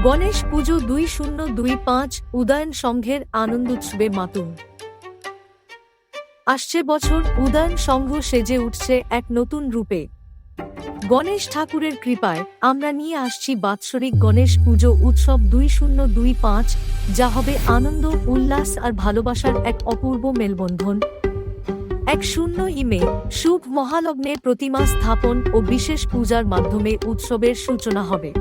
গণেশ পুজো 2025 উদয়ন সংঘের আনন্দোৎসবে মাতুন। আসছে বছর উদয়ন সংঘ সেজে উঠছে এক নতুন রূপে। গণেশ ঠাকুরের কৃপায় আমরা নিয়ে আসছি বাৎসরিক গণেশ পুজো উৎসব 2025, যা হবে আনন্দ, উল্লাস আর ভালোবাসার এক অপূর্ব মেলবন্ধন। 1 মে শুভ মহালগ্নে প্রতিমা স্থাপন ও বিশেষ পূজার মাধ্যমে উৎসবের সূচনা হবে।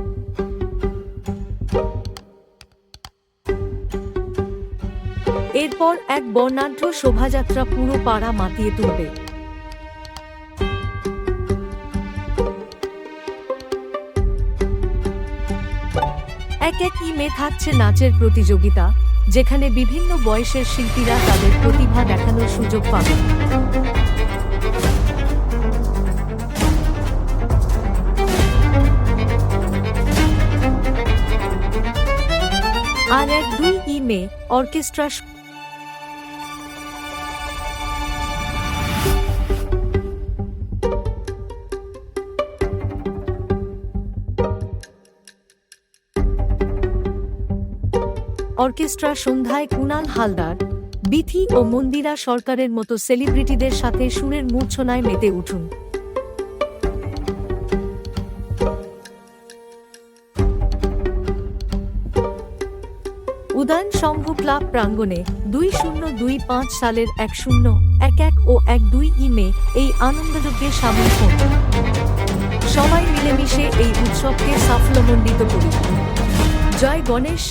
এরপর এক বর্ণাঢ্য শোভাযাত্রা পুরো পাড়া মাতিয়ে তুলবে। এক মে থাকছে নাচের প্রতিযোগিতা, যেখানে বিভিন্ন বয়সের শিল্পীরা তাদের প্রতিভা দেখানোর সুযোগ পাবে। আর 2 মে অর্কেস্ট্রা সন্ধ্যায় কুনাল হালদার, বিথি ও মন্দিরা সরকারের মতো সেলিব্রিটিদের সাথে সুরের মূর্ছনায় মেতে উঠুন। উদয়ন সংঘ ক্লাব প্রাঙ্গণে 2025 সালের 1011 ও 12 মে এই আনন্দযজ্ঞে সামিল হন। সবাই মিলেমিশে এই উৎসবকে সাফল্যমণ্ডিত করি। জয় গণেশ।